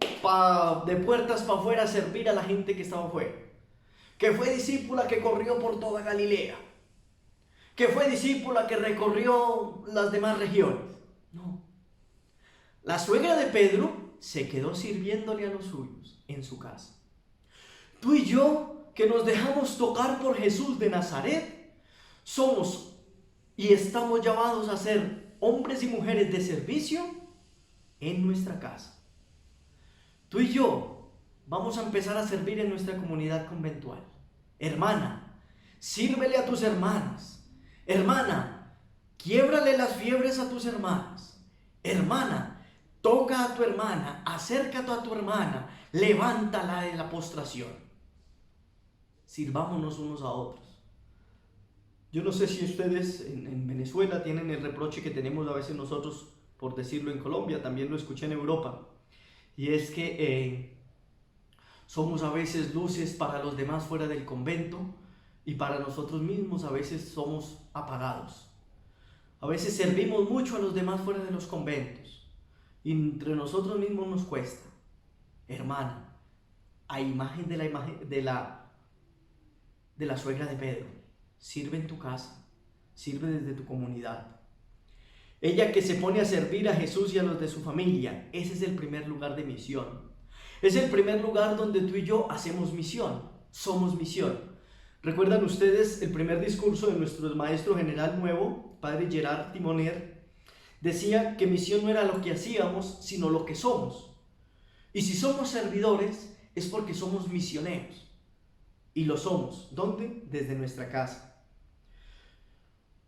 de puertas para afuera a servir a la gente que estaba afuera, que fue discípula que corrió por toda Galilea, que fue discípula que recorrió las demás regiones. No. La suegra de Pedro se quedó sirviéndole a los suyos en su casa. Tú y yo, que nos dejamos tocar por Jesús de Nazaret, somos y estamos llamados a ser hombres y mujeres de servicio en nuestra casa. Tú y yo vamos a empezar a servir en nuestra comunidad conventual. Hermana, sírvele a tus hermanas. Hermana, quiébrale las fiebres a tus hermanas. Hermana, toca a tu hermana, acércate a tu hermana, levántala de la postración. Sirvámonos unos a otros. Yo no sé si ustedes en Venezuela tienen el reproche que tenemos a veces nosotros, por decirlo en Colombia, también lo escuché en Europa, y es que somos a veces luces para los demás fuera del convento y para nosotros mismos a veces somos apagados. A veces servimos mucho a los demás fuera de los conventos y entre nosotros mismos nos cuesta. Hermana, a imagen de la suegra de Pedro, sirve en tu casa, sirve desde tu comunidad. Ella que se pone a servir a Jesús y a los de su familia, ese es el primer lugar de misión. Es el primer lugar donde tú y yo hacemos misión. somos misión. ¿Recuerdan ustedes el primer discurso de nuestro maestro general nuevo, padre Gerard Timoner? Decía que misión no era lo que hacíamos, sino lo que somos. Y si somos servidores, es porque somos misioneros. Y lo somos. ¿Dónde? Desde nuestra casa.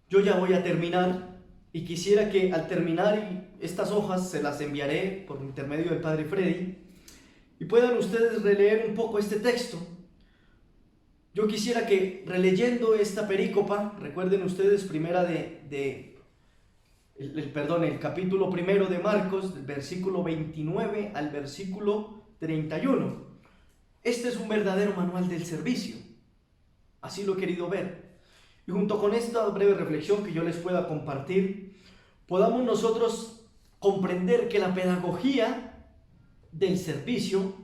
Yo ya voy a terminar y quisiera que al terminar estas hojas se las enviaré por intermedio del padre Freddy y puedan ustedes releer un poco este texto. Yo quisiera que releyendo esta perícopa, recuerden ustedes el capítulo primero de Marcos, del versículo 29 al versículo 31. Este es un verdadero manual del servicio. Así lo he querido ver. Y junto con esta breve reflexión que yo les pueda compartir, podamos nosotros comprender que la pedagogía del servicio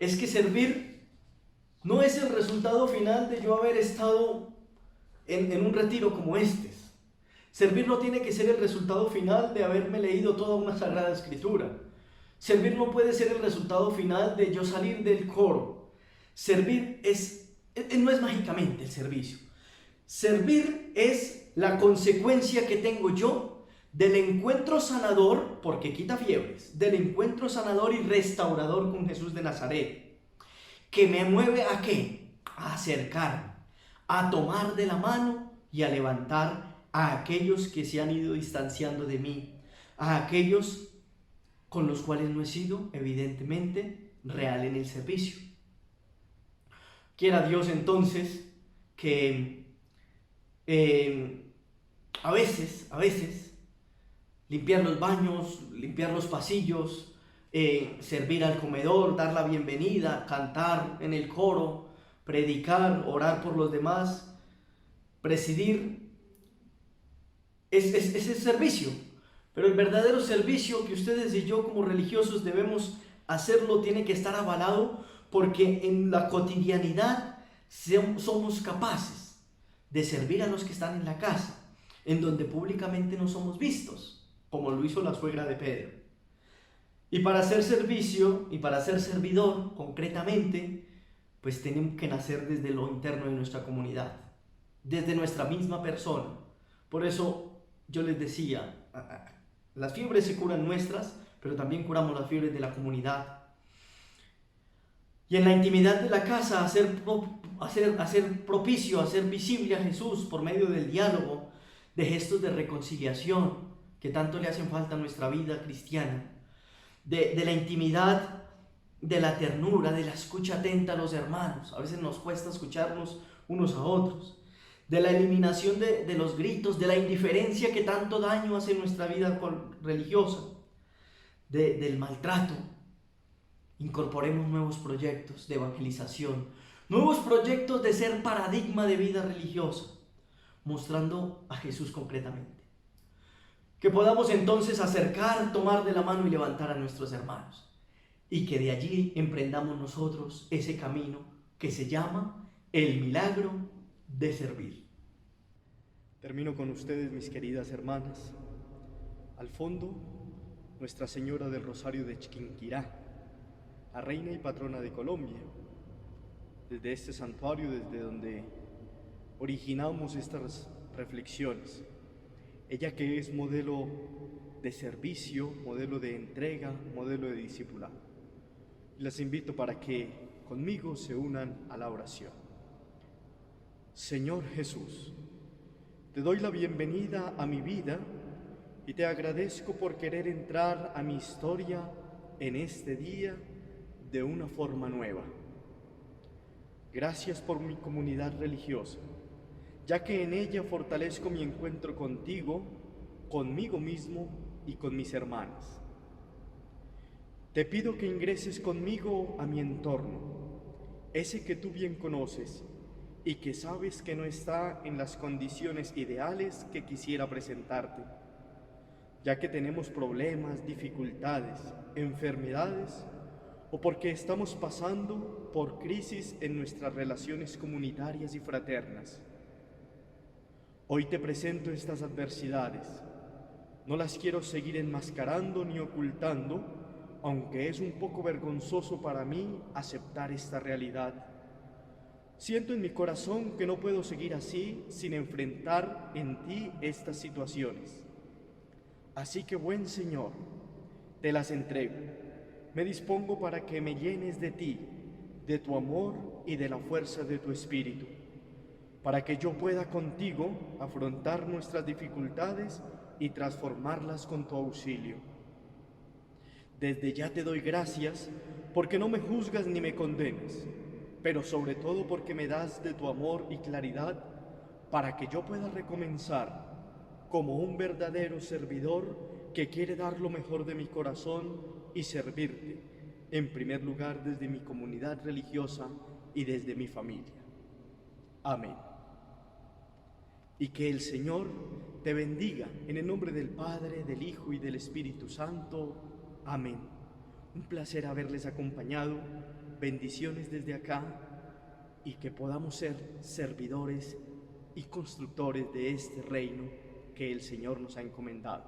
es que servir no es el resultado final de yo haber estado en un retiro como este. Servir no tiene que ser el resultado final de haberme leído toda una Sagrada Escritura. Servir no puede ser el resultado final de yo salir del coro. Servir no es mágicamente el servicio. Servir es la consecuencia que tengo yo del encuentro sanador, porque quita fiebres, del encuentro sanador y restaurador con Jesús de Nazaret, que me mueve ¿a qué? A acercarme, a tomar de la mano y a levantar a aquellos que se han ido distanciando de mí, a aquellos con los cuales no he sido, evidentemente, real en el servicio. Quiera Dios entonces que a veces, limpiar los baños, limpiar los pasillos, servir al comedor, dar la bienvenida, cantar en el coro, predicar, orar por los demás, presidir, es el servicio. Pero el verdadero servicio que ustedes y yo como religiosos debemos hacerlo tiene que estar avalado porque en la cotidianidad somos capaces de servir a los que están en la casa, en donde públicamente no somos vistos, como lo hizo la suegra de Pedro. Y para hacer servicio y para ser servidor concretamente, pues tenemos que nacer desde lo interno de nuestra comunidad, desde nuestra misma persona. Por eso yo les decía, las fiebres se curan nuestras, pero también curamos las fiebres de la comunidad. Y en la intimidad de la casa, hacer propicio, hacer visible a Jesús por medio del diálogo, de gestos de reconciliación que tanto le hacen falta a nuestra vida cristiana, de la intimidad, de la ternura, de la escucha atenta a los hermanos. A veces nos cuesta escucharnos unos a otros. De la eliminación de los gritos, de la indiferencia que tanto daño hace en nuestra vida religiosa, del maltrato. Incorporemos nuevos proyectos de evangelización, nuevos proyectos de ser paradigma de vida religiosa, mostrando a Jesús concretamente. Que podamos entonces acercar, tomar de la mano y levantar a nuestros hermanos, y que de allí emprendamos nosotros ese camino que se llama el milagro de servir. Termino con ustedes, mis queridas hermanas. Al fondo, Nuestra Señora del Rosario de Chiquinquirá, la reina y patrona de Colombia. Desde este santuario, desde donde originamos estas reflexiones. Ella que es modelo de servicio, modelo de entrega, modelo de discipulado. Les invito para que conmigo se unan a la oración. Señor Jesús, te doy la bienvenida a mi vida y te agradezco por querer entrar a mi historia en este día de una forma nueva. Gracias por mi comunidad religiosa, ya que en ella fortalezco mi encuentro contigo, conmigo mismo y con mis hermanas. Te pido que ingreses conmigo a mi entorno, ese que tú bien conoces y que sabes que no está en las condiciones ideales que quisiera presentarte, ya que tenemos problemas, dificultades, enfermedades, o porque estamos pasando por crisis en nuestras relaciones comunitarias y fraternas. Hoy te presento estas adversidades. No las quiero seguir enmascarando ni ocultando, aunque es un poco vergonzoso para mí aceptar esta realidad. Siento en mi corazón que no puedo seguir así sin enfrentar en ti estas situaciones. Así que, buen Señor, te las entrego. Me dispongo para que me llenes de ti, de tu amor y de la fuerza de tu espíritu, para que yo pueda contigo afrontar nuestras dificultades y transformarlas con tu auxilio. Desde ya te doy gracias porque no me juzgas ni me condenas, pero sobre todo porque me das de tu amor y claridad para que yo pueda recomenzar como un verdadero servidor que quiere dar lo mejor de mi corazón y servirte, en primer lugar desde mi comunidad religiosa y desde mi familia. Amén. Y que el Señor te bendiga en el nombre del Padre, del Hijo y del Espíritu Santo. Amén. Un placer haberles acompañado. Bendiciones desde acá y que podamos ser servidores y constructores de este reino que el Señor nos ha encomendado.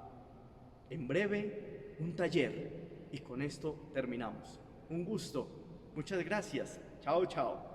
En breve, un taller y con esto terminamos. Un gusto. Muchas gracias. Chao, chao.